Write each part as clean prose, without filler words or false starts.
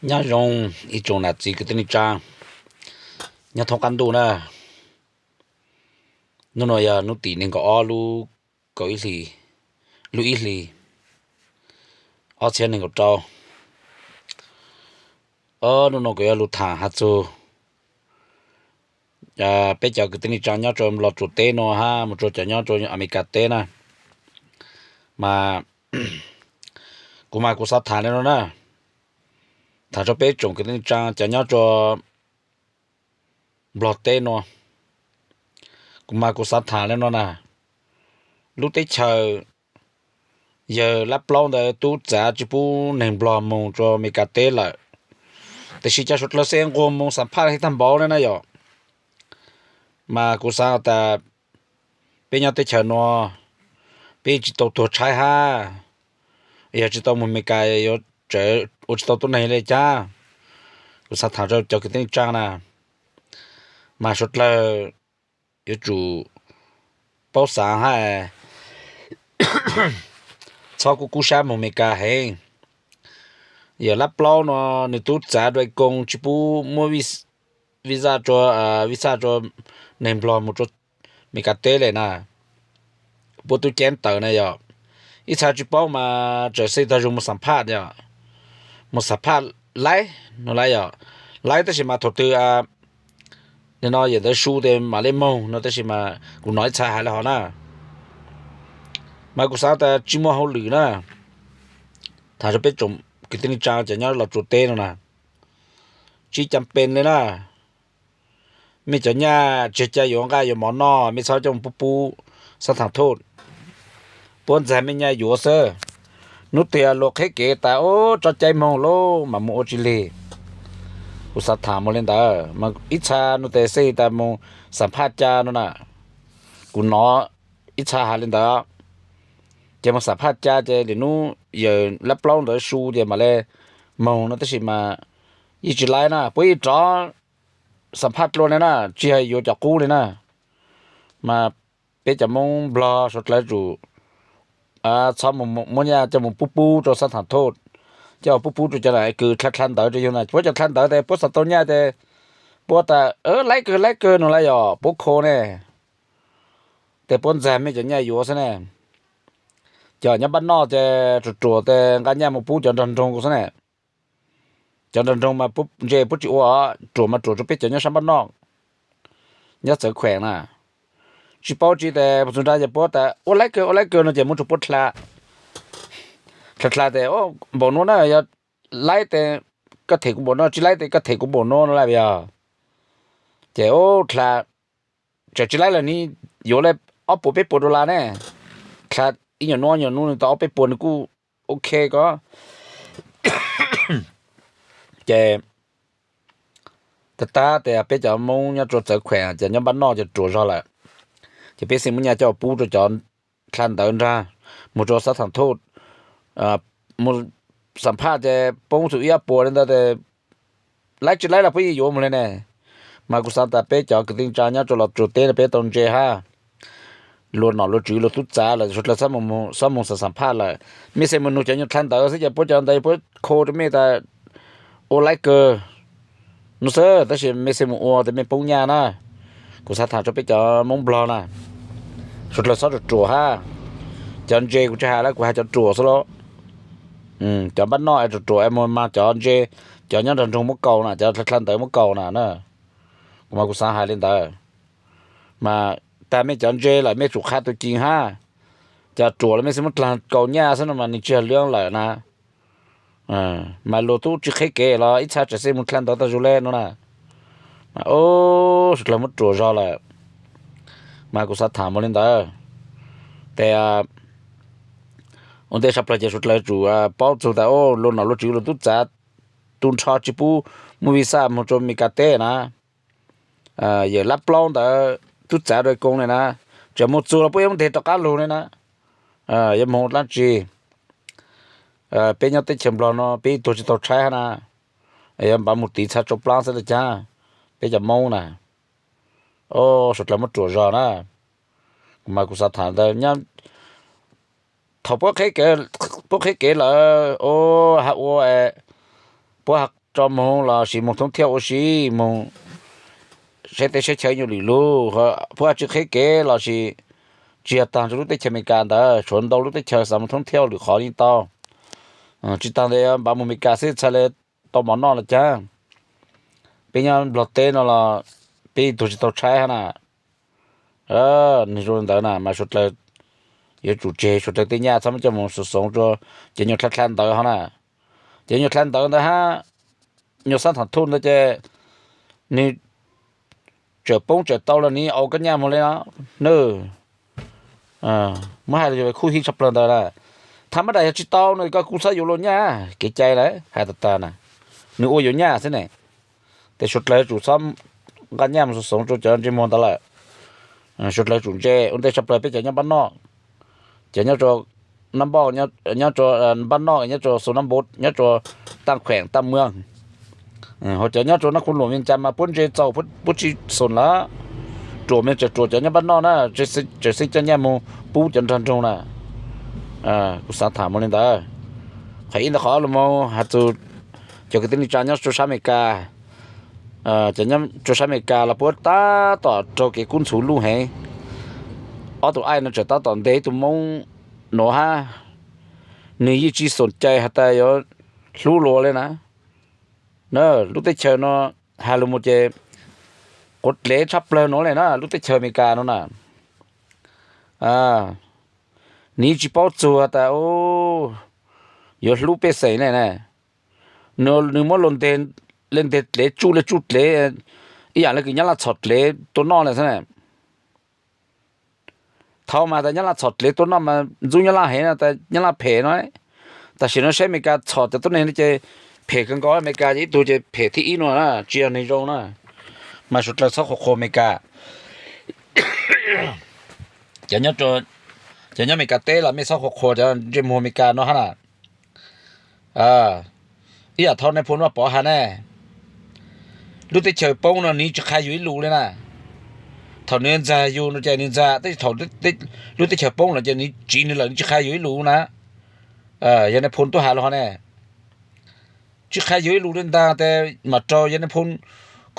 nhá rong ít trồng là chỉ cái tên trang nhá thông căn đồ nè nó nói à nó tỉ nên có o lu có ít gì lu ít gì o钱nên có trâu nó nói cái lu thả hạt châu bây giờ cái tên trang nhá trồng lọt chuột tê nó ha một chuột nhá trồng America tê nè mà cũng mà cũng sát thả lên nó nè thả cho bé trồng cái tên trang chả nhá cho lọt tê nó cũng mà cũng sát thả lên nó nè lúc tới chờ giờ lắp lon de tu trả chỉ bu nền bò mông cho mi cà tê lạiแต่สิจะชุดละเสียงกมงสัมภาษณ์ให้ทำบอลเลยนะยอมากูสาวแต่เป็นยังแต่เชิญนัวเป็นจิตตัวชายฮะอยากจิตมันไม่ไกลอยากเจออุจิตตัวไหนเลยจ้ากูสาวถามเจ้ากินที่จ้างนะมาชุดละอยากจูเป้าสางให้ชอบกูชามันไม่ไกลเฮง giờ lắp lâu nó nếu tú trả đôi công chỉ bu mua visa cho nền lo một chút mình cắt tế này nè bu tu chén tờ này giờ ít sao chỉ bao mà trở xây ta dùng một sản phẩm giờ một sản phẩm lấy nó lấy giờ lấy tới mà đầu tư nên nó giờ tới su thì mà lên mông nó tới mà cũng nói xa hay là họ nè mà cũng sao ta chỉ mua hậu lử nè thà cho biết trồng cái tên trang chỉ nhớ là chủ tên nè chỉ chăm bên đấy nè mình cho nhà chỉ cho dùng cái dùng món nọ mình sao trong pu sao thằng thốt bốn giờ mình nhà dùng sơ nút tiền lộc hết kể ta ô cho chạy mông lô mà mua chỉ lì u sát thảm một lên ta mà ít cha nút tiền xây ta mua sản phát cha nó nè cũng nó ít cha hà lên ta chỉ mà sản phát cha chỉ để nó giờ lắp lông để su thì mà le mông nó tới mà ít chỉ lại nè bây giờสัมผัสluôn này nè chỉ hay vô chọc cú này nè mà bây giờ mong blo sốt lại chủ sau một nhà cho một pu cho sát hạt thốt cho pu cho này cứ khăn tới cho này bố cho khăn tới đây bố sát tôi nhà đây bố ta lấy cơ nó lại rồi bố khô này để bố giảm mấy cho nhà vô thế này cho nhà bán nó để chuột để cả nhà một pu cho tròn tròn của thế này cho nên trong mà bút dễ bút chịu à chủ mà chủ cho biết cho nhau sắm bắt nong nhớ sợ khỏe nè chỉ bảo chỉ để chúng ta chỉ bảo ta ô lấy cơ nó chỉ muốn chụp bút là thật là để ô bộ nó này lấy để có thể của bộ nó chỉ lấy để có thể của bộ nó là bây giờ chỉ ô là chỉ lấy là ní yếu là ốp bộ biết bộ đô la nè là ý nhỏ nó tao biết bộ nó cũng ok có chè ta thì bây giờ muốn nhà cho trở khỏe chỉ nhà bán nó cho chủ ra lại chỉ biết xem muốn nhà cho bù cho chọn khăn tận ra một chỗ sát thằng thốt một sản phẩm thì bông sự yếu bùa nên ta thì lấy là phải dùng một lên này mà cũng sao ta bây giờ cái tình trạng nhà cho lọt chủ tế là bây tông chè ha luôn nó luôn chữ luôn tút giá là chút là sao một sản phẩm là mi xem mình nuôi cho nhau khăn tận sẽ giờ bố cho đây bố khô cho mi ta ô lấy cơ nó sơ ta chỉ mấy xem ô thì mấy bông nhà nè cũng sát thả cho bây giờ mông bò nè sụt là sao được chùa ha chọn dê cũng cha là cũng hay chọn chùa số đó chọn bắt nói chọn chùa em mà chọn dê chọn nhớ trồng một cầu nè chọn khăn tới một cầu nè mà cũng sát hại lên tới mà ta mấy chọn dê lại mấy chủ khác tôi kinh ha chọn chùa là mấy xem một lần cầu nhà sao mà mình chưa lương lại nè mà lô tu chỉ khách kể là ít sao chỉ xem một lần đó ta du lên nữa nè mà ô là một chỗ ra là mà cũng sát thảm một lên đóแต่ông ta sắp lại chỉ là chủ bảo chủ ta ô luôn nào luôn chịu luôn tu trả tuân cho chỉ bu mua visa một chỗ mi cà tê nè giờ lắp lon ta tu trả rồi công này nè chỉ một chỗ là bây giờ thể tất cả luôn này nè giờ một lần chỉ bây giờ tới chấm lo nó bây tổ chức tổ chức na em bảo một tí sao chụp plan sẽ được cha bây giờ mau nè ô sụt là mất chỗ rồi nè mà cũng sát thản đây nhá thầu bố khách kể là ô hạt ô bố hạt cho mong là chỉ một thông theo chỉ mong sẽ chơi nhiều lì lu họ bữa trước khi kế là chỉ tăng cho lúc tới chơi mình cả đó chuẩn đâu lúc tới chơi sao một thông theo được khó đi tao chỉ tăng đây bà mình cả sẽ chơi lại tao món nó là chăng bây giờ lọt tên nó là bây tụi tao trai hả nè rồi đó nè mà sụt lại有主角说的对呀，他们叫么是送着，就你看到哈呢，就你看到的哈，你上趟通的这，你这崩这到了你熬个年么了，no，ไม่ให้คู่ที่ชับเลยนะทำไม่ได้จิตเอาเนี่ยก็กูใช้อยู่แล้วเนี่ยเกใจเลยหายตาน่ะนึกว่าอยู่เนี่ยสิเนี่ยแต่สุดเลยจุดซ้ำกันเนี่ยมันส่งจุดเจอจิมอนตลอดสุดเลยจุดเจอันเดียชับเลยไปเจอเนี่ยบ้านนอกเจอเนี่ยตัวน้ำบ่อเนี่ยตัวบ้านนอกเนี่ยตัวสุน้ำบดเนี่ยตัวตั้งแขวงตั้งเมืองเขาเจอเนี่ยตัวนักคุณหลวงยังจำมาพุ่นเจเจ้าพุ่นชีส่วนละตัวมันจะตัวเจอเนี่ยบ้านนอกนะจะสิจะเนี่ยมูปูจนทันตรงน่ะกูสาถามมันเลยได้ใครอินทขอลมหาจุดจะกินนิจานยศจุดอเมริกาจะเนี่ยจุดอเมริกาละพวกตาต่อโจกิกุนสูลูเฮเอาตัวไอ้นั่นจะตาตอนเด็กตัวมงหนูฮะนี่ยี่จีสนใจฮะแต่ยรู้รัวเลยนะเนอะลูกเต๋อเชิญเนาะฮาลูมูเจกดเละชับเลยเนาะเลยนะลูกเต๋อเชิญอเมริกาเนาะน่ะนี่จีป้อจัวแต่โอ้ยอดลูกเป้ใส่เนี่ยนะเนื้อมันลงเด่นเล่นเด็ดเละจุเละอีอย่างเลยคือยันละช็อตเละตัวนอกเลยใช่ไหมเท่ามาแต่ยันละช็อตเละตัวนอกมาจุยันละเห็นนะแต่ยันละเพน้อยแต่สิ่งนั้นใช้อเมริกาช็อตแต่ตัวนี้จะเพกันก็อเมริกาจีตัวจะเพที่อีโน่นะเจียในโรงนะมาสุดแล้วสักโคอเมริกาจะยันตัวจะยังไม่กระเตะละไม่สักหกคนจะมัวมีการเนาะฮะน่ะอีอย่าทอนในพูนว่าปอฮะแน่รู้แต่เฉยป้งเนาะนี้จะใครอยู่รู้เลยนะถอนเนื้อใจอยู่เนื้อใจเนื้อใจแต่ถอนแต่รู้แต่เฉยป้งเนาะจะนี้จีนนี่แหละจะใครอยู่รู้นะยังในพูนตัวหาเราแน่จะใครอยู่รู้เรื่องตาแต่มาจอยังในพูน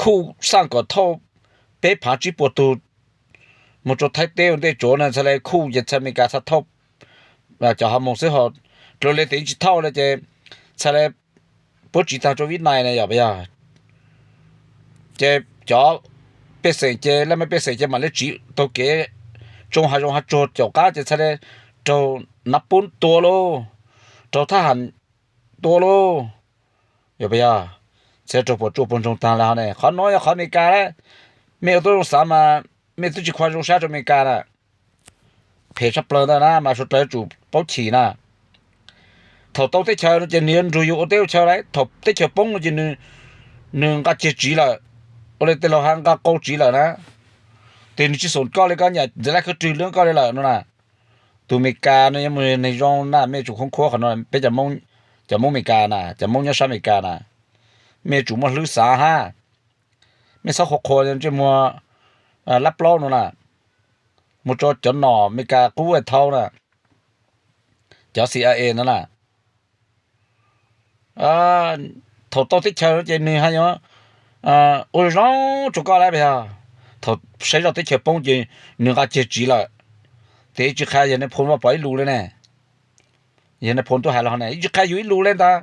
คู่สร้างก่อท่อเป๊ะผาจีปวดตูmột chỗ thái tiêu để chỗ này sẽ là khu dịch sang mình cả sát thóc và cho họ một số họ rồi lấy tiền chỉ thâu là chứ sẽ là bố trí thằng cho vít này giờ bây giờ chứ cho biết sấy chứ là mấy biết sấy chứ mà lấy chỉ tôi kế trong hai chỗ chỗ cá chứ sẽ là chỗ nắp bún tua lô chỗ thà hẳn tua lô giờ bây giờ sẽ chỗ bún trong tàng là này khó nói khó mình cả đấy mấy tôi sao mà mấy tôi chỉ khoan trong sát cho mình cả nè, phải sắp lên đó na mà sắp tới chủ báo chỉ nè, thầu tao tới chờ nó chỉ niên rồi yêu tới chờ đấy, thầu tới chờ bông nó chỉ nương cả chỉ là, ở đây tới là hàng cả câu chỉ là nè, tiền chỉ số cao lên cả nhà, giờ lại cứ trừ lương cao lên là nó nè, tụi mình cả nó như này rong nè, mấy chủ không khó khăn nó, bây giờ mong mình cả nè, giờ mong nhớ sao mình cả nè, mấy chủ mà lưới xả ha, mấy sao khó chứ mà lắp lô nữa nè một chỗ chở nỏ mấy cả cú ở thâu nè chở CIA nữa nè thầu tôi thích chơi chơi này hay nhá ôi nó chỗ cao lại bây giờ thầu xây ra thích chơi bóng chơi nương cả chơi chỉ là thế chỉ khai giờ này phun vào bẫy lù lên nè giờ này phun tôi hài lòng này chỉ khai dưới lù lên ta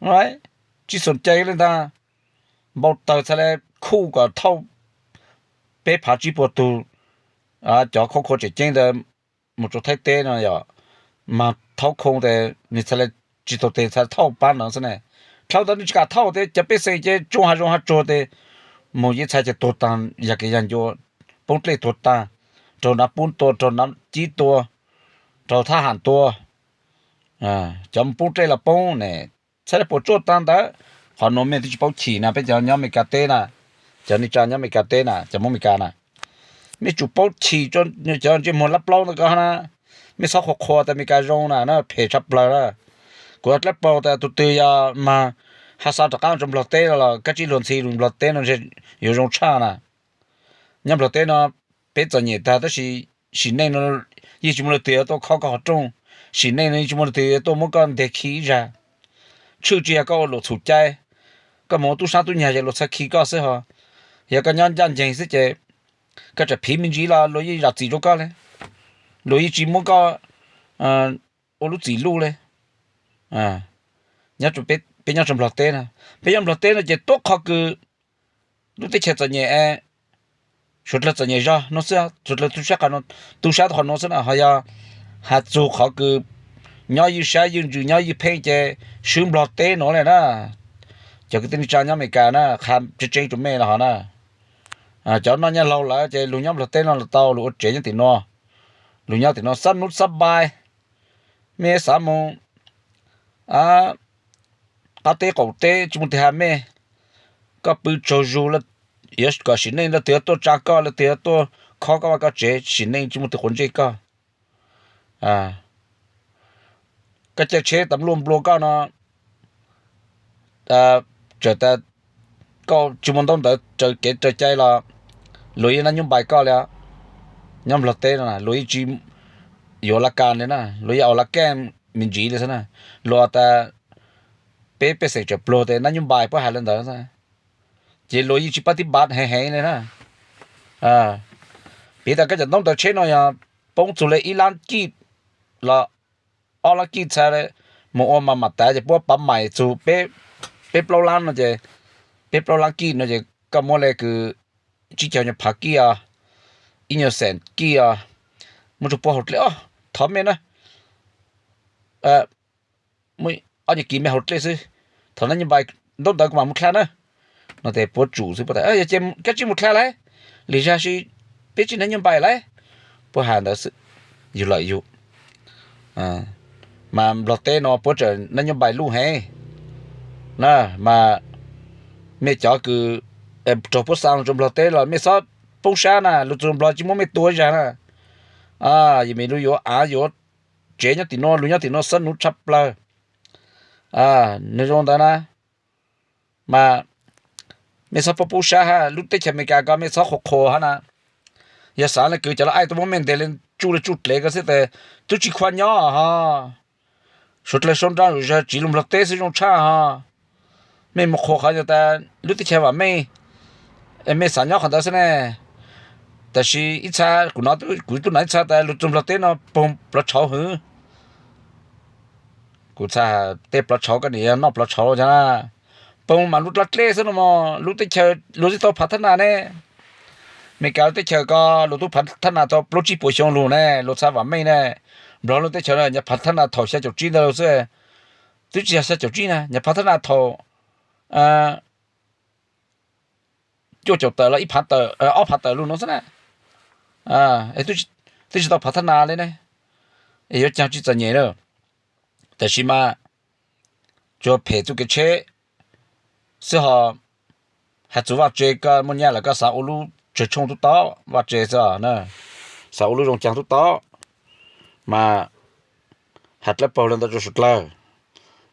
đấy chỉ sồn chơi lên ta một tờ sẽ là khu cả thâu bé phá chỉ bộ tu cho khó chỉ chơi được một chỗ thái tê nữa giờ mà thâu không thì你才来知道的才thâu班能是呢thâu到你这个thâu的这边谁这中还做的某一才就多单一个人就本来多单做那本多做那几多做他很多จำปุ่นใจละปุ่นเนี่ยใช่ปุ่นโจทย์ตั้งแต่ขอนมเนี่ยที่จะปุ่นขี่นะเป็นจะยังไม่กาเต้นะจะนี่จะยังไม่กาเต้นะจะมั่งไม่กานะไม่จุปุ่นขี่จนเนี่ยจะจะหมดรับเล่าแล้วก็นะไม่สักขวดแต่ไม่การร้องนะเพจชับเลยนะกดรับเล่าแต่ตัวเตียมาหาสาวตะการจมหลอดเต้แล้วก็จีหลวนซีหลวนหลอดเต้นั่นจะอยู่ตรงชานะยามหลอดเต้นะเป็นจะเนี่ยแต่ถ้าสิเนี่ยนั่นยี่สิบหลอดเต้ตัวเขาก็จงสิเนี่ยนี่จุดมันเตียตัวมันก็เด็กขี้จ้ะจ chữ chia có lộ thủ trái có một tu sang tu nhà giờ lộ sắc khí có sẽ hả giờ cái nhân dân chính sẽ chế cái chế phim mình chỉ là lối gì đặt gì cho có này lối chỉ muốn có ô lúc chỉ lu này nhớ chụp bên nhau trong lọt tên à bên nhau lọt tên là chế tốt khó cứ lúc tới chết nhẹ suốt là nhẹ ra nó sẽ suốt là tu sát cả nó tu sát họ nó sẽ là hay hạt dù khó cứ nhau như sai như chữ nhau như phê chế sướng lọt tên nó này đó cho cái tên cha nhau mấy cả na khám chơi chúng mày là họ na cho nó nhà lâu lại chơi lũ nhau lọt tên nó là tàu lũ chế như thì nó lũ nhau thì nó sắp nút sắp bài mẹ sao mà cá tê cổ tê chúng ta ham mẹ có bự trâu rú là yes có xin nên là tiệt tôi cha có là tiệt tôi khó có cái chế xin nên chúng ta khốn chế có cái chế tấm luôn block có nó trở ta có chúng ta trở cái trở chạy là lối nó nhung bài có là nhung lọt tê là lối chỉ yếu là can đấy na lối yếu là kem mình chỉ đấy na lọt ta bé sẽ chụp lọt tê nó nhung bài có hai lần đó na chỉ lối chỉ bắt đi bắt hay này na bây giờ cái trận đấu chơi nó ya bóng chủ lại Iran kỹ là là kỹ sai đấy một mà mặt tại chỉ bữa bấm mày chủ bé bao lan nó chứ bé bao lan kỹ nó chứ cái món này cứ chỉ cho nhập phá kỹ innocent kỹ một chút bỏ hột lẽ thấm mẹ nó mới anh kỹ mẹ hột lẽ chứ thằng nó như bài đâu đó cũng một khăn nữa nó để bỏ chủ chứ bỏ tại cái chỉ một khăn đấy lý ra chứ biết chỉ nó như bài đấy bỏ hàng đó sự dù lợi dù mà lọt té nó bỏ trở nó như bài luôn hay nè mà mẹ cháu cứ cho bỏ sang trong lọt té là mẹ sót phong sa nè lúc trong lọt chỉ muốn mẹ tuổi ra nè vậy mẹ lúc vô chế nhá thì nó lúc nhá thì nó sân nút chắp là nên rồi đó nè mà mẹ sót phong sa ha lúc té chậm mẹ cả mẹ sót khổ ha nè giờ sáng là cứ cho là ai tôi muốn mình để lên chút lấy cái thế tôi chỉ khoan nhỏ ha suốt là xong ra rồi chỉ làm lót té sử dụng cha ha mẹ một khó khăn cho ta lúc tới chơi vào mẹ sáng nhỏ khăn đó thế nàyแต่是一查古那都难查的，路中了点那崩不潮哼，古查得不潮个你那不潮着呢，崩嘛路了累是了嘛，路得车路得到พัฒนา呢，没搞得车个路都พัฒนา到路基不上路呢，路查完没呢，不然路得车呢，人家พัฒนา头下就知道是，都只下就知呢，人家พัฒนา头就得了一盘的二盘的路弄是呢。tôi chỉ tao phát na lên này, ấy chẳng chỉ là nhẹ đâu,แต่是嘛，就陪住个车，是哈，还做话这个么样那个啥路就冲都到，话这是啊呢，啥路用讲都到，mà hạt lép bầu lên tao cho sụt lờ,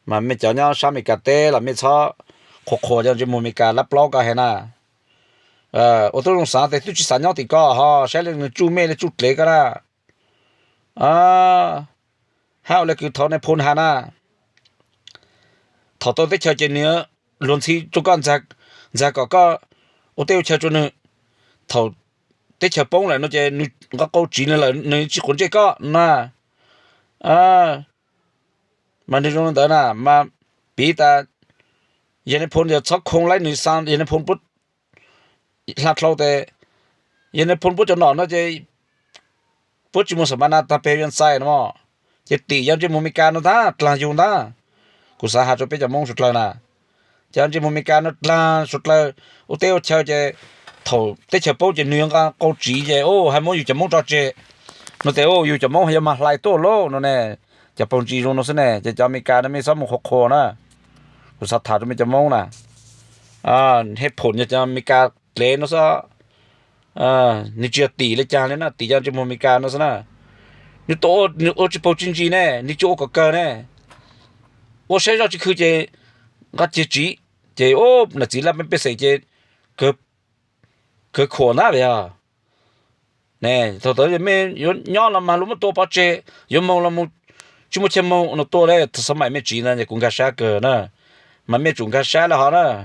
mà mấy cháu nhau sao mấy cả tê là mấy cháu khổ khổ cho chỉ muốn mấy cả lép lâu cả hay na. Ô tô long sáng thì tôi chỉ sáng nhau thì có ha, sẽ lên chú mẹ lên chút lệ cái đó, hao là cứ thọ này phun hà na, thọ tôi tới chơi trên nữa, luôn thì chú con giặc có, ô tiêu chơi cho nữa, thọ tới chơi bóng lại nó chơi có câu chỉ là nó chỉ cuốn chơi có, na, mà đi trong đó na, mà bị ta, giờ này phun giờ chắc không lấy nữa sang, giờ này phun bút lát lâu thế, giờ này phun bút cho nó chơi bút chỉ muốn sắm na ta bê viên sai nó mà, chỉ tỉ giờ chỉ muốn mi can nó ta, làm dùng ta, cú sa hạt cho bê cho mông sụt lời nè, giờ chỉ muốn mi can nó làm sụt lời, ô tiêu chơi chơi, thầu tới chơi bóng chơi nương cái câu chỉ chơi, ô hay muốn dùng cho mông trò chơi, nó thế ô dùng cho mông hay mà lại tổ lô nó nè, chơi bóng chỉ luôn nó thế nè, chơi cho mi can nó mi sắm một hộp khô nè, cú sa thả cho mi cho mông nè, hết phun cho mi can lấy nó sao你只要抵了家了那抵家就没干了是那你多你我去报经济呢你做个干呢我现在就去这我这哦那只那边别谁这可可那边nè thôi tới mình nhỏ là mà lúc mà tôi bắt chế, giờ mong là một chúng một千mong nó to đấy, sao mày mới chỉ là cũng cả sao cờ nè, mà mấy chúng cá xa là họ đó